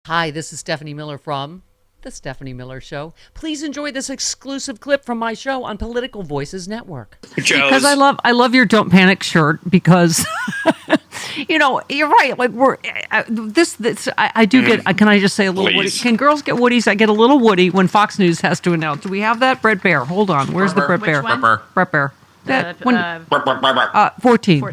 Hi, this is Stephanie Miller from The Stephanie Miller Show. Please enjoy this exclusive clip from my show on Political Voices Network. Because I love your "Don't Panic" shirt because you're right. Like I do get. Can I just say a little Woody? Can girls get Woodies? I get a little Woody when Fox News has to announce. Do we have that? Bret Baier. Hold on. Where's the Bret Baier? Bret Baier. 14.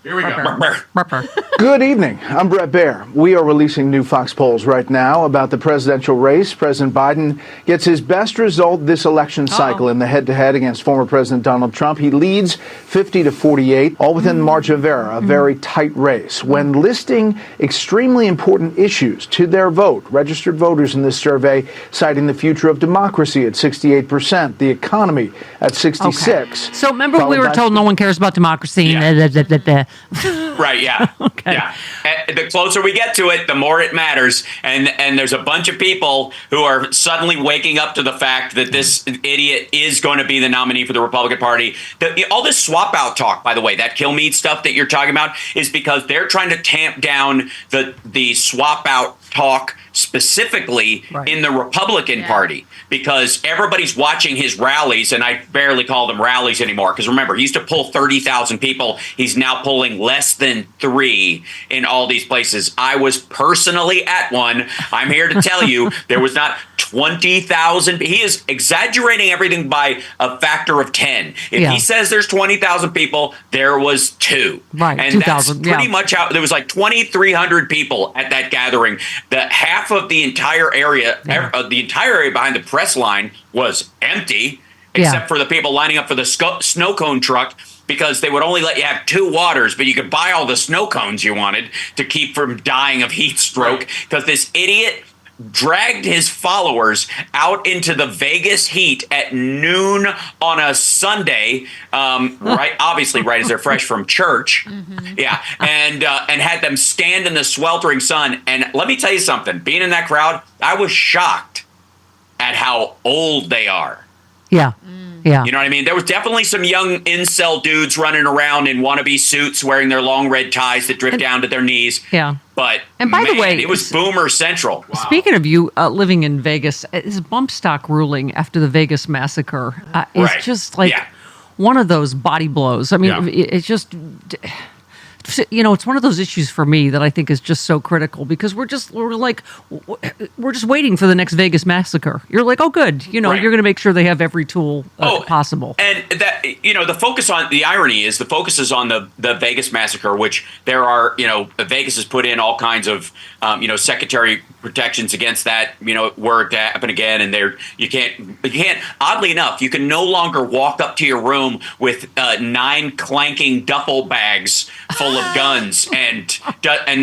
Here we go. Good evening. I'm Bret Baier. We are releasing new Fox polls right now about the presidential race. President Biden gets his best result this election cycle in the head-to-head against former President Donald Trump. He leads 50-48, all within the margin of error, a very tight race. When listing extremely important issues to their vote, registered voters in this survey citing the future of democracy at 68%, the economy at 66%. So remember we were told no one cares about democracy. Yeah. Right, yeah. Okay. Yeah. The closer we get to it, the more it matters. And there's a bunch of people who are suddenly waking up to the fact that this idiot is going to be the nominee for the Republican Party. All this swap out talk, by the way, that kill meat stuff that you're talking about is because they're trying to tamp down the swap out talk specifically in the Republican Party, because everybody's watching his rallies, and I barely call them rallies anymore, because remember, he used to pull 30,000 people. He's now pulling less than 3 in all these places. I was personally at one. I'm here to tell you there was not 20,000. He is exaggerating everything by a factor of 10. If he says there's 20,000 people, there was 2. Right, and 2,000. That's pretty much how there was like 2,300 people at that gathering. The half of the entire area, the entire area behind the press line was empty, except for the people lining up for the snow cone truck, because they would only let you have 2 waters, but you could buy all the snow cones you wanted to keep from dying of heat stroke, because this idiot dragged his followers out into the Vegas heat at noon on a Sunday, obviously right as they're fresh from church. And had them stand in the sweltering sun. And let me tell you something, being in that crowd, I was shocked at how old they are. Yeah. Yeah. You know what I mean? There was definitely some young incel dudes running around in wannabe suits wearing their long red ties that drip down to their knees. Yeah. But by the way, it was Boomer Central. Wow. Speaking of you living in Vegas, his bump stock ruling after the Vegas massacre is just like one of those body blows. I mean, it's just... it's one of those issues for me that I think is just so critical, because we're just waiting for the next Vegas massacre. You're like, oh, good. You're going to make sure they have every tool possible. And that, the irony is the focus is on the Vegas massacre, which there are, Vegas has put in all kinds of, secondary protections against that, were to happen again. And you can't, oddly enough, you can no longer walk up to your room with 9 clanking duffel bags full of guns and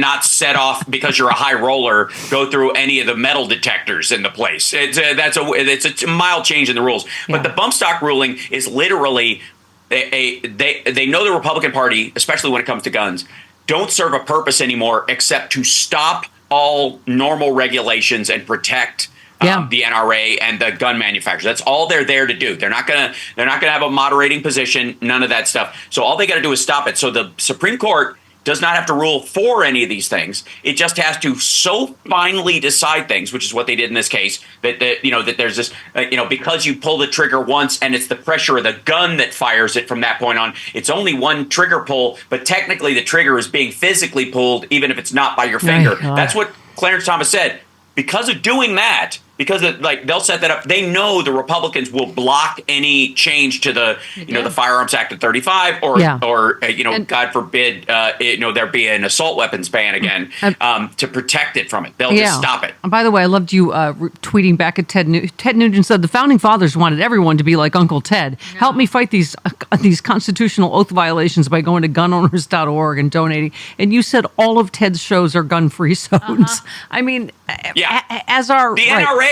not set off because you're a high roller, go through any of the metal detectors in the place. It's a mild change in the rules. But the bump stock ruling is literally they know the Republican Party, especially when it comes to guns, don't serve a purpose anymore except to stop all normal regulations and protect the NRA and the gun manufacturers. That's all they're there to do. They're not gonna have a moderating position, none of that stuff. So all they got to do is stop it. So the Supreme Court does not have to rule for any of these things. It just has to so finally decide things, which is what they did in this case, that there's this, because you pull the trigger once and it's the pressure of the gun that fires it from that point on. It's only one trigger pull, but technically the trigger is being physically pulled, even if it's not by your finger. That's what Clarence Thomas said. Because of doing that, because they'll set that up, they know the Republicans will block any change to the the Firearms Act of 35 or God forbid there be an assault weapons ban again to protect it from it. They'll just stop it. And by the way, I loved you tweeting back at Ted Nugent. Ted Nugent said the founding fathers wanted everyone to be like Uncle Ted. Yeah. Help me fight these constitutional oath violations by going to gunowners.org and donating. And you said all of Ted's shows are gun-free zones. I mean, as our the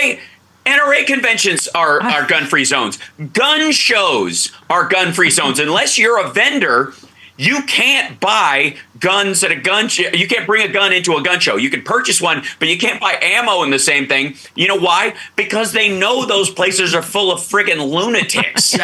NRA conventions are gun-free zones. Gun shows are gun-free zones. Unless you're a vendor, you can't buy guns at a gun show. You can't bring a gun into a gun show. You can purchase one, but you can't buy ammo in the same thing. You know why? Because they know those places are full of friggin' lunatics.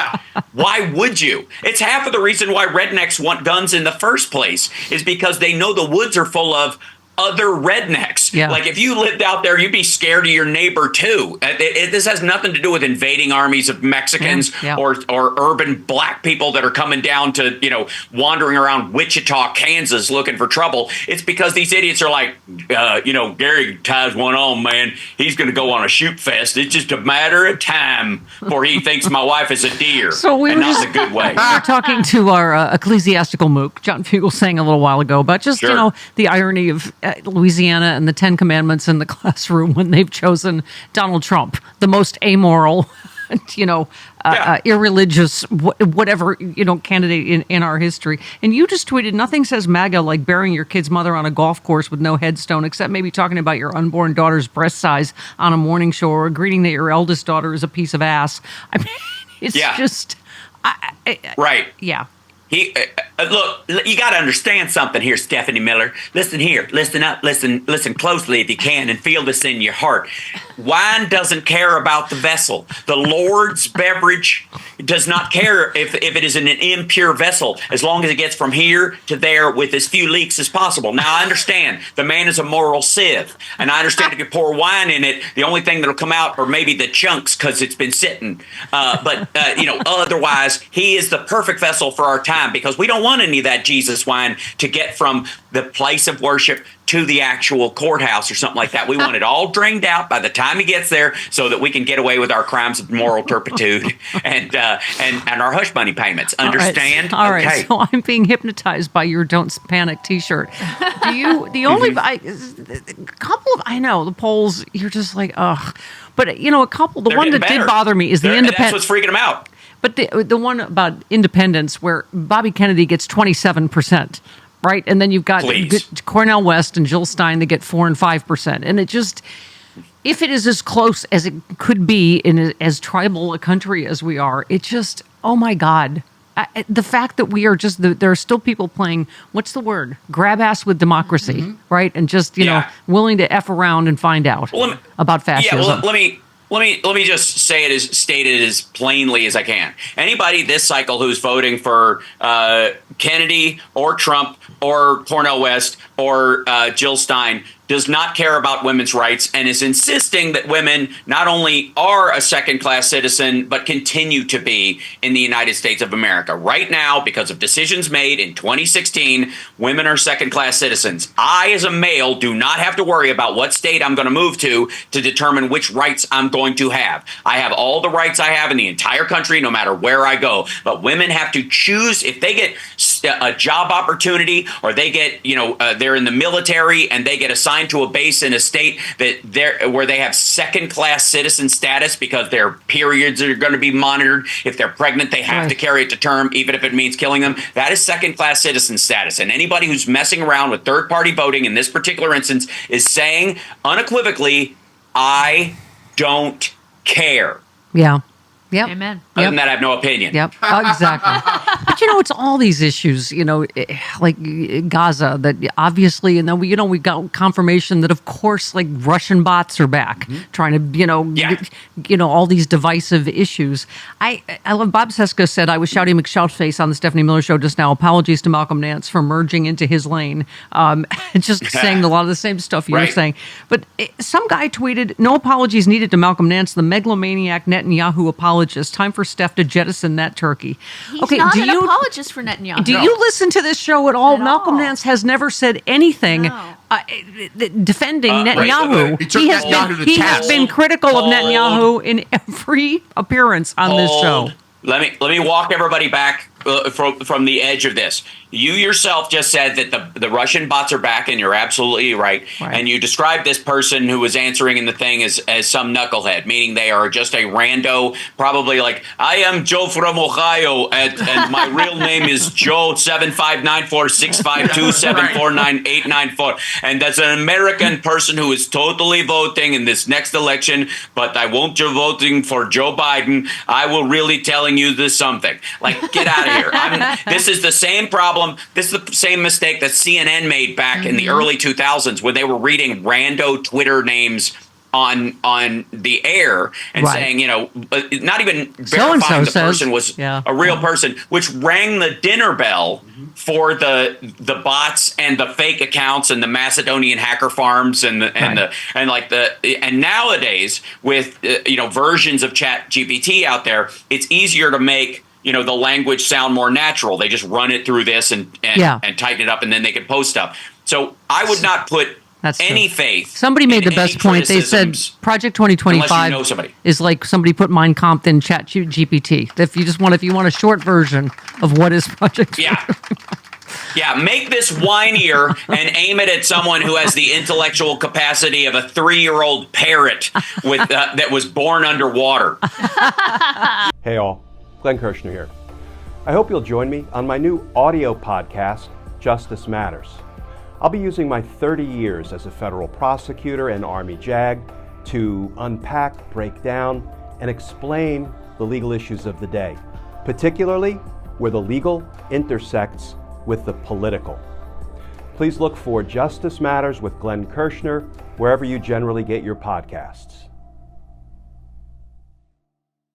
Why would you? It's half of the reason why rednecks want guns in the first place, is because they know the woods are full of other rednecks. Yeah. Like if you lived out there, you'd be scared of your neighbor too. This has nothing to do with invading armies of Mexicans or urban black people that are coming down to, wandering around Wichita, Kansas looking for trouble. It's because these idiots are like, Gary ties one on, man. He's going to go on a shoot fest. It's just a matter of time before he thinks my wife is a deer. So and not in a good way. We were talking to our ecclesiastical mook, John Fugel, saying a little while ago about just, the irony of Louisiana and the Ten Commandments in the classroom when they've chosen Donald Trump, the most amoral, irreligious, whatever, candidate in our history. And you just tweeted, nothing says MAGA like burying your kid's mother on a golf course with no headstone, except maybe talking about your unborn daughter's breast size on a morning show or agreeing that your eldest daughter is a piece of ass. I mean, it's just... right. Yeah. Look, you got to understand something here, Stephanie Miller. Listen here. Listen up. Listen closely if you can and feel this in your heart. Wine doesn't care about the vessel. The Lord's beverage does not care if it is in an impure vessel, as long as it gets from here to there with as few leaks as possible. Now, I understand the man is a moral sieve, and I understand if you pour wine in it, the only thing that'll come out are maybe the chunks because it's been sitting. But otherwise, he is the perfect vessel for our time, because we don't want any of that Jesus wine to get from the place of worship to the actual courthouse or something like that. We want it all drained out by the time he gets there, so that we can get away with our crimes of moral turpitude and our hush money payments. Understand? All right. Okay. So I'm being hypnotized by your "Don't Panic" T-shirt. Do you? The only a couple of the polls. You're just like, ugh. But a couple. The one that did bother me is the independent. That's what's freaking them out. But the one about independents, where Bobby Kennedy gets 27%, right? And then you've got Cornel West and Jill Stein that get 4% and 5%. And it just, if it is as close as it could be in as tribal a country as we are, it just, oh my God. The fact that we are just, there are still people playing, what's the word? Grab ass with democracy, right? And just, willing to F around and find out about fascism. Yeah, well, let me just state it as plainly as I can. Anybody this cycle who's voting for Kennedy or Trump or Cornel West or Jill Stein does not care about women's rights and is insisting that women not only are a second-class citizen, but continue to be in the United States of America. Right now, because of decisions made in 2016, women are second-class citizens. I, as a male, do not have to worry about what state I'm going to move to determine which rights I'm going to have. I have all the rights I have in the entire country, no matter where I go. But women have to choose if they get a job opportunity, or they get, they're in the military and they get assigned to a base in a state where they have second-class citizen status because their periods are going to be monitored. If they're pregnant, they have to carry it to term, even if it means killing them. That is second-class citizen status. And anybody who's messing around with third-party voting in this particular instance is saying unequivocally, I don't care. Yeah. Yep. Amen. Other than that, I have no opinion. Yep, exactly. But it's all these issues, like Gaza, that obviously, and then we got confirmation that, of course, like Russian bots are back, trying to, all these divisive issues. I love Bob Seska said, I was shouting McShoutface on the Stephanie Miller Show just now. Apologies to Malcolm Nance for merging into his lane, just saying a lot of the same stuff you were saying. But some guy tweeted, no apologies needed to Malcolm Nance, the megalomaniac Netanyahu apologist. Time for Steph to jettison that turkey. He's not an apologist for Netanyahu. Do you listen to this show at all? Malcolm Nance has never said anything defending Netanyahu. He has been critical of Netanyahu in every appearance on this show. Let me walk everybody back from the edge of this. You yourself just said that the Russian bots are back, and you're absolutely right. And you described this person who was answering in the thing as some knucklehead, meaning they are just a rando, probably like, I am Joe from Ohio, and my real name is Joe 7594652749894. And that's an American person who is totally voting in this next election, but I won't be voting for Joe Biden. I will really telling you this something. Like, get out of here. This is the same problem. This is the same mistake that CNN made back in the early 2000s when they were reading rando Twitter names on the air and Right. saying, not even So-and-so verifying the says, person was a real person, which rang the dinner bell for the bots and the fake accounts and the Macedonian hacker farms and nowadays with versions of Chat GPT out there, it's easier to make the language sound more natural. They just run it through this and tighten it up, and then they can post stuff. So I would not put any faith. Somebody made the best point. They said Project 2025 is like somebody put Mein Kampf in Chat GPT. If you want a short version of what is Project. Yeah, make this whinier and aim it at someone who has the intellectual capacity of a 3-year-old parrot with that was born underwater. Hey all, Glenn Kirshner here. I hope you'll join me on my new audio podcast, Justice Matters. I'll be using my 30 years as a federal prosecutor and Army JAG to unpack, break down, and explain the legal issues of the day, particularly where the legal intersects with the political. Please look for Justice Matters with Glenn Kirshner wherever you generally get your podcasts.